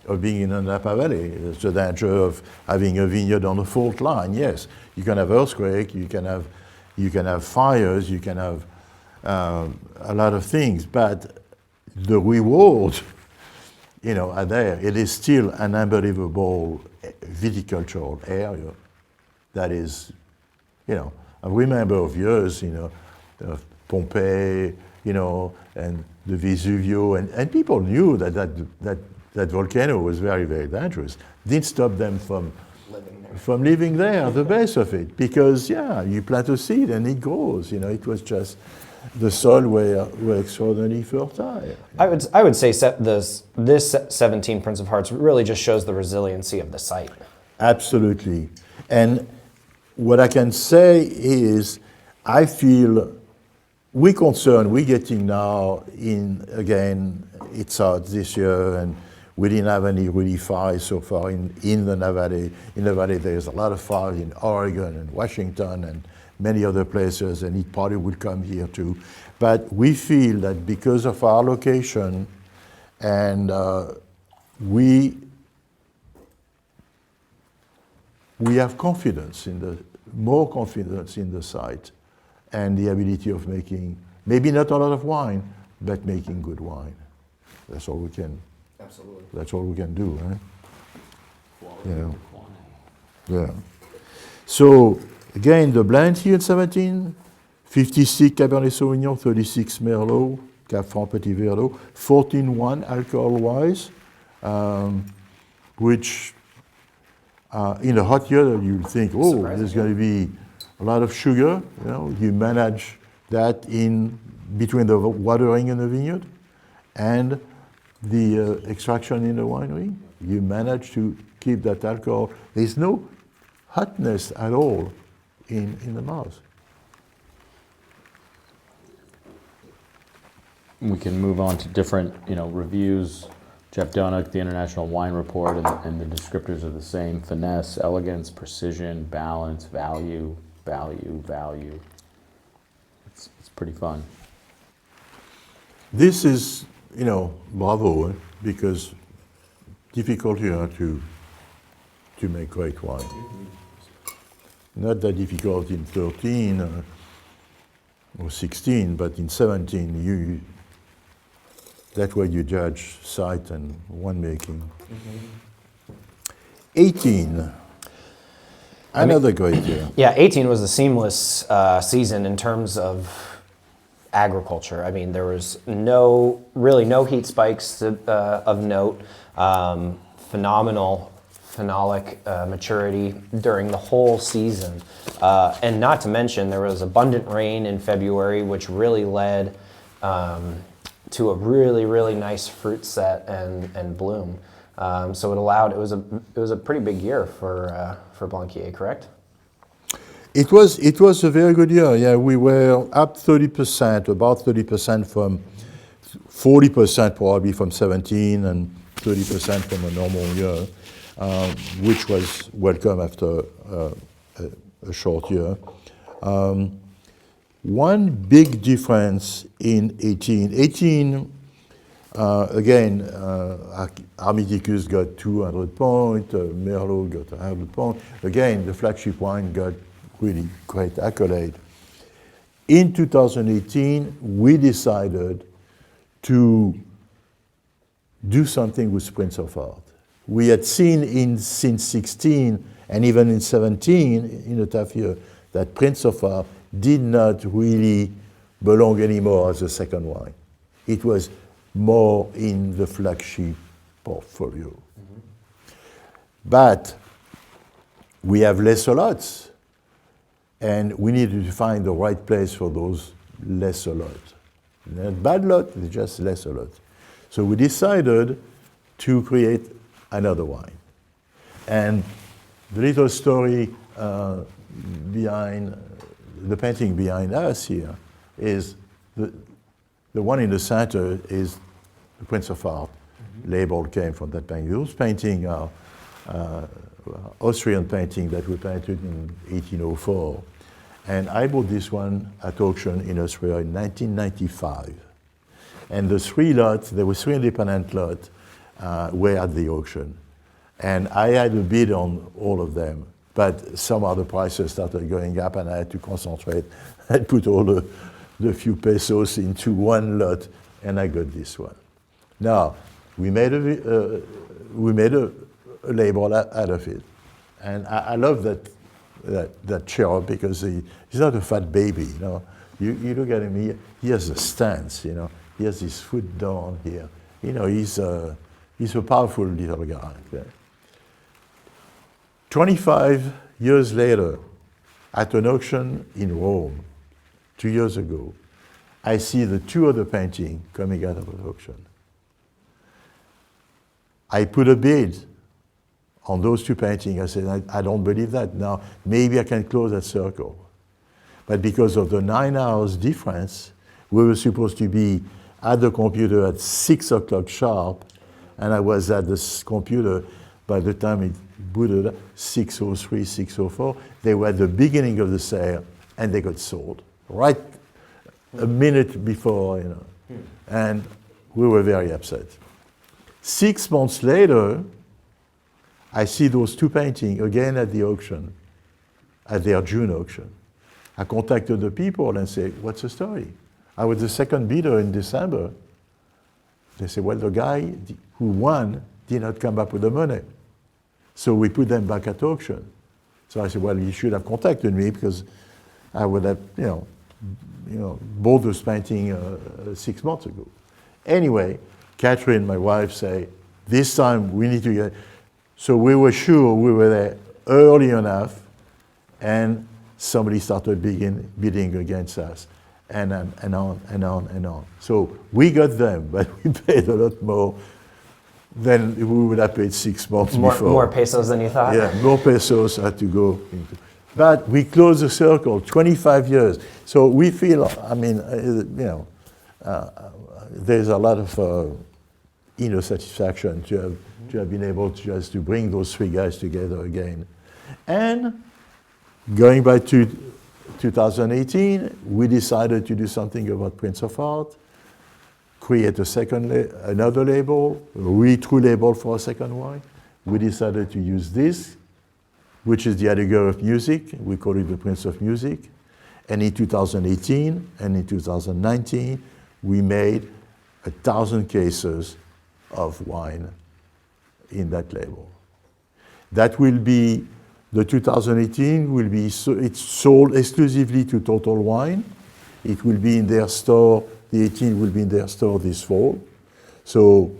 of being in the Napa Valley. It's the danger of having a vineyard on a fault line. Yes, you can have earthquake, you can have fires, you can have a lot of things, but the reward, are there. It is still an unbelievable viticultural area that is, I remember of years, of Pompeii, and the Vesuvio, and people knew that volcano was very, very dangerous. Didn't stop them from living there at the base of it, because you plant a seed and it grows. It was just the soil were extraordinarily fertile. I would say this 17 Prince of Hearts really just shows the resiliency of the site. Absolutely. And what I can say is, I feel we're getting now it's out this year, and we didn't have any really fires so far in the Napa Valley. In the valley, there's a lot of fires in Oregon and Washington and many other places, and it probably will come here too. But we feel that because of our location, and we have more confidence in the site and the ability of making, maybe not a lot of wine, but making good wine. That's all we can. Absolutely. That's all we can do, right? Quality. Yeah. So again, the blend here in 17, 56 Cabernet Sauvignon, 36 Merlot, Cap Franc Petit Verdot, 14.1 alcohol-wise, which in a hot year you'll think, there's going to be a lot of sugar. You manage that in between the watering in the vineyard and the extraction in the winery. You manage to keep that alcohol. There's no hotness at all in the mouth. We can move on to different, reviews. Jeff Donuk, the International Wine Report, and the descriptors are the same: finesse, elegance, precision, balance, value. It's pretty fun. This is, bravo, because difficult here to make great wine. Not that difficult in 13 or 16, but in 17, that's where you judge site and winemaking. 18, another great year. Yeah, 18 was a seamless season in terms of agriculture. I mean, there was really no heat spikes of note. Phenomenal phenolic maturity during the whole season. And not to mention, there was abundant rain in February, which really led to a really, really nice fruit set and bloom. So it was a pretty big year for Blankiet, correct? It was a very good year. Yeah, we were up 30%, about 30% from 40% probably from 17 and 30% from a normal year, which was welcome after a short year. One big difference in 18, again, Armiticus got 200 points, Merlot got 100 points. Again, the flagship wine got really great accolade. In 2018, we decided to do something with Prince of Art. We had seen since 16 and even in 17, in a tough year, that Prince of Art did not really belong anymore as a second wine. It was more in the flagship portfolio. Mm-hmm. But we have lesser lots, and we needed to find the right place for those lesser lots. Not bad lot, it's just lesser lots. So we decided to create another wine. And the little story behind the painting behind us here is the one in the center is the Prince of Art. Mm-hmm. Label came from that painting. Those paintings are Austrian painting that were painted in 1804. And I bought this one at auction in Austria in 1995. And the three lots, there were three independent lots, were at the auction. And I had a bid on all of them, but some other prices started going up and I had to concentrate and put all the few pesos into one lot, and I got this one. Now, we made a label out of it. And I love that cherub because he's not a fat baby, you know. You look at him, he has a stance, you know. He has his foot down here. You know, he's a powerful little guy. Okay? 25 years later, at an auction in Rome, 2 years ago, I see the two other paintings coming out of the auction. I put a bid on those two paintings. I said, I don't believe that. Now, maybe I can close that circle. But because of the 9 hours difference, we were supposed to be at the computer at 6 o'clock sharp, and I was at this computer by the time it booted up, 6:03, 6:04. They were at the beginning of the sale, and they got sold right a minute before, you know. And we were very upset. 6 months later, I see those two paintings again at the auction, at their June auction. I contacted the people and said, what's the story? I was the second bidder in December. They said, well, the guy who won did not come back with the money. So we put them back at auction. So I said, well, you should have contacted me because I would have, you know, bought this painting 6 months ago. Anyway, Catherine, my wife, said, this time we need to get. So we were sure we were there early enough, and somebody started bidding against us, and on and on. So we got them, but we paid a lot more than we would have paid 6 months before. More pesos than you thought? Yeah, more pesos had to go into. But we closed the circle, 25 years. So we feel, I mean, you know, there's a lot of inner satisfaction to have been able to just to bring those three guys together again. And going back to 2018, we decided to do something about Prince of Art, create another label, a true label for a second wine. We decided to use this, which is the Heidegger of music. We call it the Prince of Music. And in 2018 and in 2019, we made 1,000 cases of wine in that label. That will be, the 2018 will be, it's sold exclusively to Total Wine. It will be in their store, the 18 will be in their store this fall. So,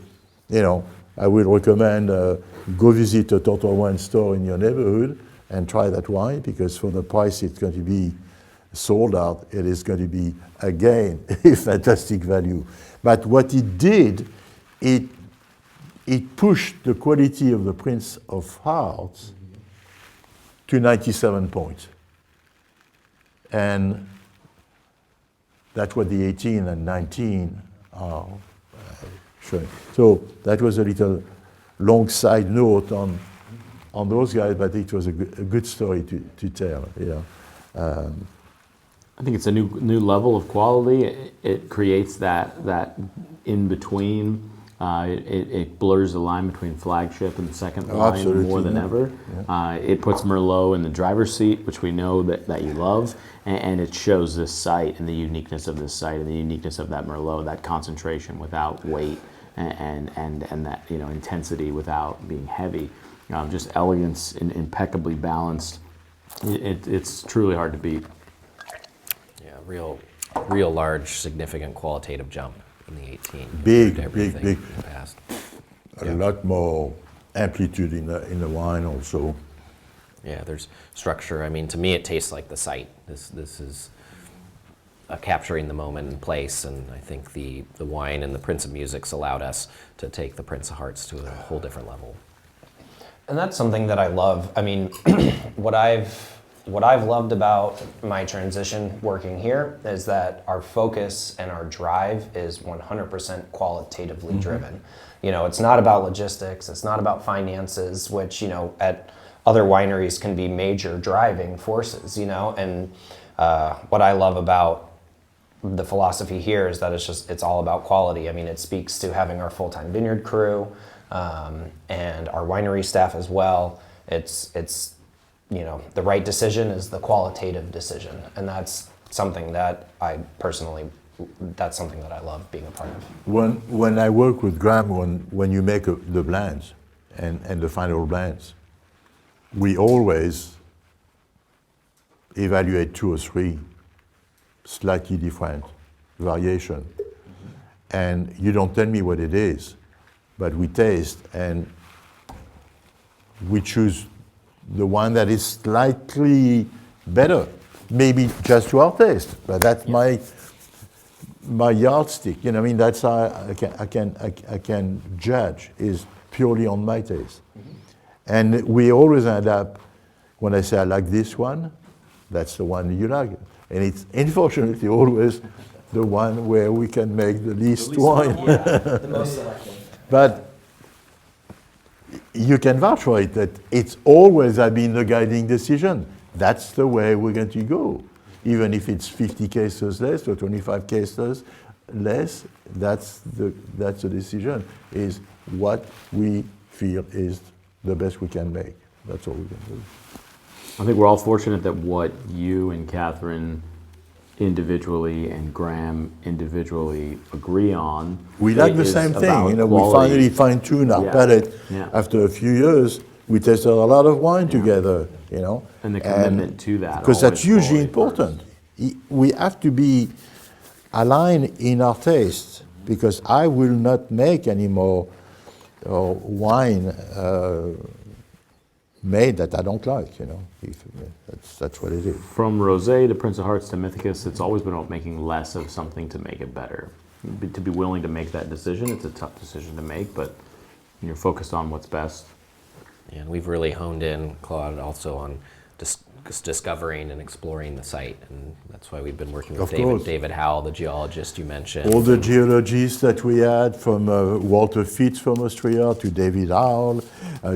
you know, I will recommend go visit a Total Wine store in your neighborhood and try that wine, because for the price it's going to be sold out, it is going to be, again, a fantastic value. But what it did, it pushed the quality of the Prince of Hearts to 97 points. And that's what the 18 and 19 are showing. So that was a little long side note on those guys, but it was a good story to tell. Yeah. I think it's a new level of quality. It creates that in between. It blurs the line between flagship and second line Absolutely, more than yeah. ever. It puts Merlot in the driver's seat, which we know that you love, and it shows this site and the uniqueness of this site and the uniqueness of that Merlot, that concentration without weight and that intensity without being heavy. Just elegance, impeccably balanced. It's truly hard to beat. Yeah, real large, significant qualitative jump in the 18. Big, compared to everything big. in the past. A lot more amplitude in the wine also. Yeah, there's structure. I mean, to me, it tastes like the site. This is capturing the moment and place, and I think the wine and the Prince of Music's allowed us to take the Prince of Hearts to a whole different level. And that's something that I love. I mean, what I've loved about my transition working here is that our focus and our drive is 100% qualitatively driven. It's not about logistics, it's not about finances, which, at other wineries can be major driving forces, and what I love about the philosophy here is that it's all about quality. I mean, it speaks to having our full-time vineyard crew, and our winery staff as well. It's the right decision is the qualitative decision, and that's something that I love being a part of. When I work with Graham, when you make the blends and the final blends, we always evaluate 2 or 3 slightly different variation. And you don't tell me what it is, but we taste and we choose the one that is slightly better, maybe just to our taste, but that's my yardstick. I mean, that's how I can judge is purely on my taste. And we always end up, when I say I like this one, that's the one you like. And it's unfortunately always the one where we can make the least wine. The most selective. But you can vouch for it that it's always been the guiding decision. That's the way we're going to go. Even if it's 50 cases less or 25 cases less, that's the decision, is what we feel is the best we can make. That's all we can do. I think we're all fortunate that what you and Catherine individually and Graham individually agree on. We like the is same about thing. We quality. finally fine-tune our Yeah. palate. Yeah. After a few years, we tasted a lot of wine together, And the commitment to that. because that's always hugely quality important. We have to be aligned in our taste, because I will not make any more wine made that I don't like. That's what it is. From Rosé to Prince of Hearts to Mythicus, it's always been about making less of something to make it better. To be willing to make that decision, it's a tough decision to make, but you're focused on what's best. And we've really honed in, Claude, also on discovering and exploring the site, and that's why we've been working with Of course. David Howell, the geologist you mentioned. All the geologists that we had, from Walter Fitz from Austria to David Howell,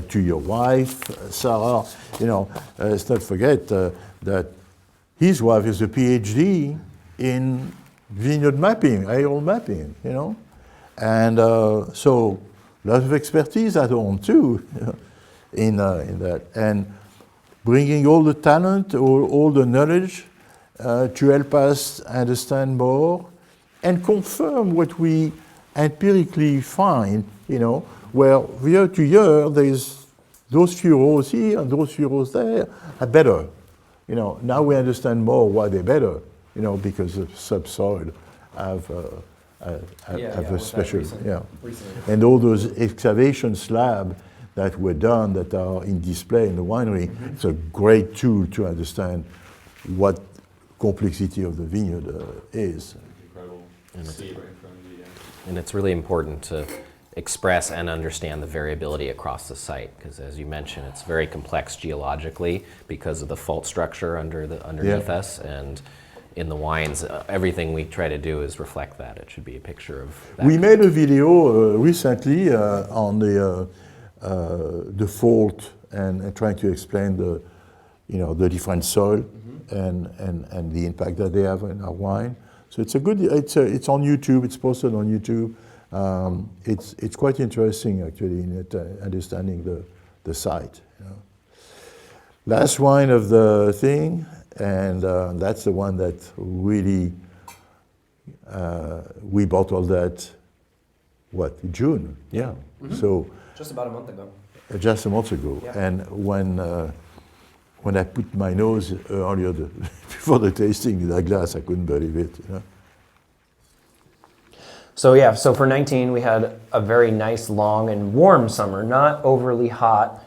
to your wife, Sarah, let's not forget that his wife is a PhD in vineyard mapping, aerial mapping, And so a lot of expertise at home too, in that. And bringing all the talent, all the knowledge to help us understand more and confirm what we empirically find, where year to year there's those few rows here and those few rows there are better. Now we understand more why they're better, because the subsoil have a special, and all those excavation slabs that were done that are in display in the winery. It's a great tool to understand what complexity of the vineyard is. Incredible. See it right in front of you. And it's really important to express and understand the variability across the site, because as you mentioned, it's very complex geologically because of the fault structure underneath us, and in the wines, everything we try to do is reflect that. It should be a picture of that. We made a video recently on the fault and trying to explain the different soil and the impact that they have in our wine. So it's it's on YouTube. It's posted on YouTube. It's quite interesting actually in it, understanding the site. Last wine of the thing, and that's the one that really we bottled that June, yeah. So Just about a month ago. just a month ago, Yeah. and when I put my nose earlier before the tasting in that glass, I couldn't believe it. So yeah, so for 19 we had a very nice, long, and warm summer, not overly hot,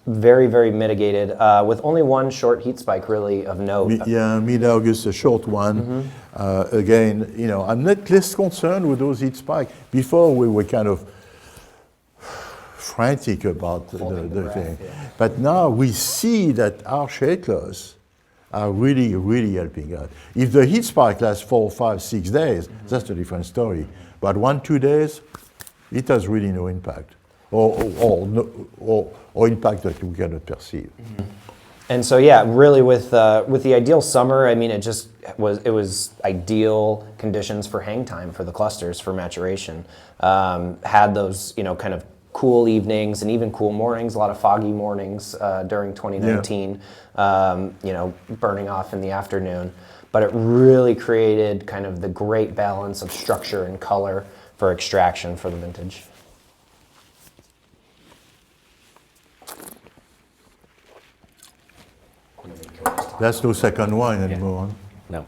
very, very mitigated, with only one short heat spike really of note. Mid-August, a short one. Again, I'm not less concerned with those heat spikes. Before we were kind of frantic about the breath, thing. yeah. But now we see that our shakers are really, really helping us. If the heat spike lasts 4, 5, 6 days, that's a different story. But 1, 2 days, it has really no impact, or impact that we cannot perceive. And so yeah, really with the ideal summer, I mean, it was ideal conditions for hang time for the clusters for maturation. Had those kind of cool evenings and even cool mornings, a lot of foggy mornings during 2019, burning off in the afternoon. But it really created kind of the great balance of structure and color for extraction for the vintage. That's no second wine anymore. Huh? No.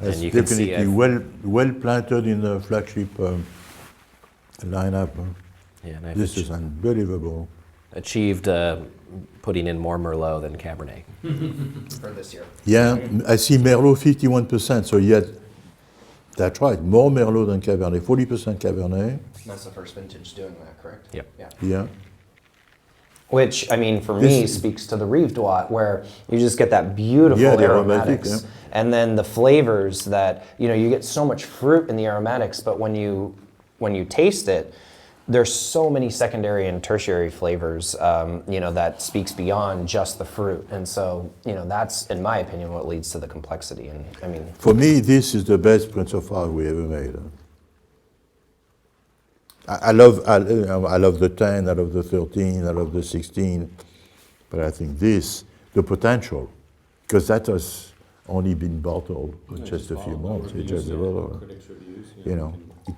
It's And you can see definitely well planted in the flagship lineup. Huh? Yeah, and I've This is unbelievable. achieved putting in more Merlot than Cabernet. For this year. Yeah, I see Merlot 51%, so yet, that's right, more Merlot than Cabernet, 40% Cabernet. That's the first vintage doing that, correct? Yep. Yeah. Yeah. Which, I mean, for me, speaks to the Rive Droit, where you just get that beautiful Yeah, the aromatics. aromatic, And then the flavors that, you get so much fruit in the aromatics, but when you taste it, there's so many secondary and tertiary flavors, that speaks beyond just the fruit. And so, that's, in my opinion, what leads to the complexity. And I mean, For me, this is the best Prince of Art we ever made. I love the 10, I love the 13, I love the 16, but I think the potential, because that has only been bottled for just a few months. It just it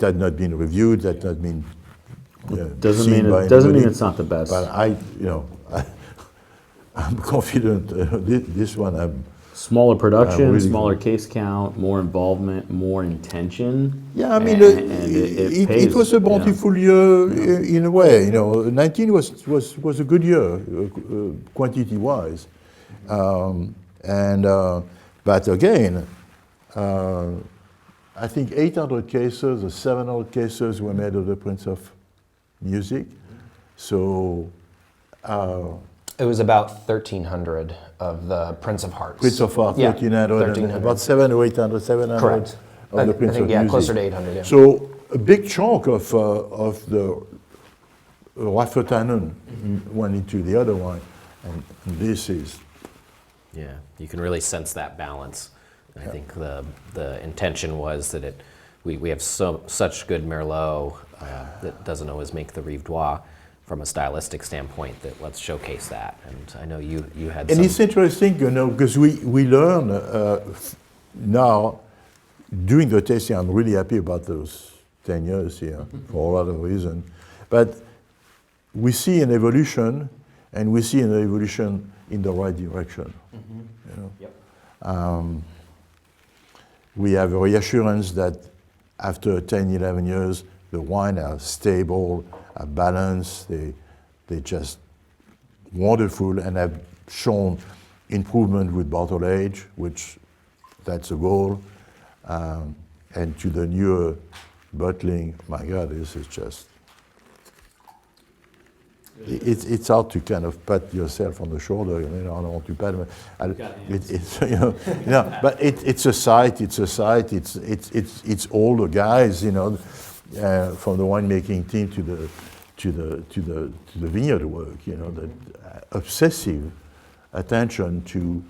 had not been reviewed, that had been Doesn't seen mean by it doesn't mean anybody. it's not the best. But I'm confident this one. Smaller production, really smaller case count, more involvement, more intention. Yeah, I mean, and it pays, was a bountiful year in a way. 19 was a good year, quantity-wise, but again, I think 800 cases or 700 cases were made of the Prince of Music. So. it was about 1,300 of the Prince of Hearts. Prince of Art, Yeah, 1,300, and about 700 or 800, 700 Correct. of the Prince I think, of yeah, Music. closer to 800, yeah. So a big chunk of the Raffertannen went into the other one, and this is. Yeah, you can really sense that balance. I think the intention was that we have such good Merlot that doesn't always make the Rive Droit from a stylistic standpoint, that let's showcase that. And I know you had And some... it's interesting, because we learn now, doing the tasting, I'm really happy about those 10 years here for a lot of reasons. But we see an evolution, and we see an evolution in the right direction. Yep. We have a reassurance that after 10, 11 years, the wine are stable, are balanced, they're just wonderful, and have shown improvement with bottle age, which that's a goal. And to the newer bottling, my God, this is just it's hard to kind of pat yourself on the shoulder. You know, I don't want to pat. It's but it's a site. It's a site. It's all the guys. You know, from the winemaking team to the vineyard work. You know, that obsessive attention to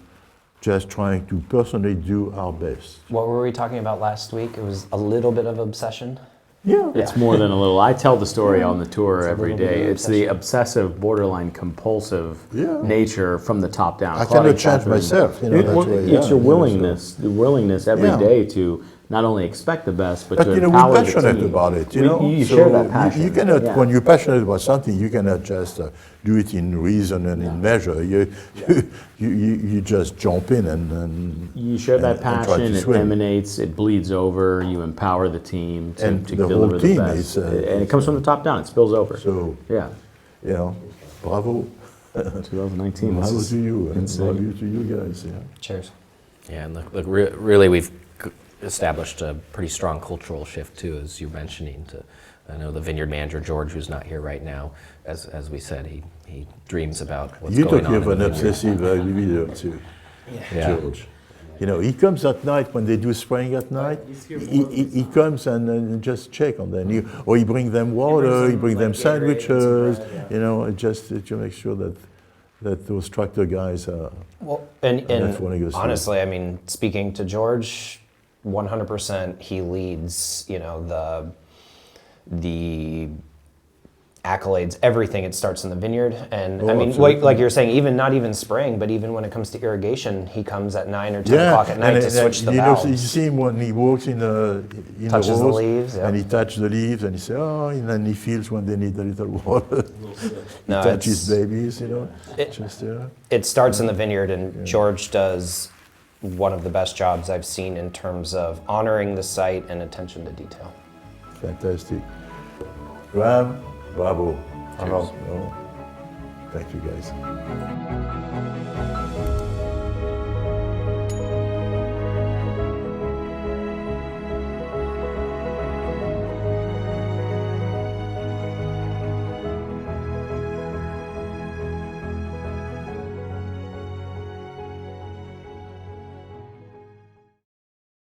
just trying to personally do our best. What were we talking about last week? It was a little bit of obsession. Yeah. It's more than a little. I tell the story on the tour every little bit day. of It's the obsessive, borderline compulsive Yeah. nature from the top down. I Claudia cannot change Catherine- myself. You know, that's why, It's your so- willingness, the willingness every day Yeah. to not only expect the best, but But to you know, empower we're the passionate team. about it. You know, You So share that passion. You cannot, Yeah. when you're passionate about something, you cannot just do it in reason and in measure. You just jump in and You share that and try to passion, it swim. emanates, it bleeds over, you empower the team to, And to the deliver whole the team best. is, and it comes from the top down, it spills over. So Yeah, you know, bravo, 2019. this bravo is to you, and insane. bravo to you guys. Yeah. Cheers. Yeah, and look, really, we've established a pretty strong cultural shift too, as you're mentioning. I know the vineyard manager George, who's not here right now, as we said, he dreams about what's You going talking on. of in an the vineyard. obsessive libido too, Yeah. George. You know, he comes at night when they do spraying at night. He comes and just check on them. Or he bring them water. He bring them sandwiches. You know, just to make sure that those tractor guys are. Well, and that's what I go see. honestly, I mean, speaking to George, 100% he leads, you know, the accolades, everything, it starts in the vineyard. And I mean, absolutely. like you're saying, even not even spraying, but even when it comes to irrigation, he comes at 9 or 10 o'clock at night to switch the you know, valves. you see him when he walks in Touches the rows, leaves, yeah. and he touches the leaves, and he says, "Oh," and then he feels when they need a little water. He No, touches it's- babies, you know. It- It starts in the vineyard, and George does one of the best jobs I've seen in terms of honoring the site and attention to detail. Fantastic. Graham, bravo. Bravo. Cheers. No? Thank you, guys.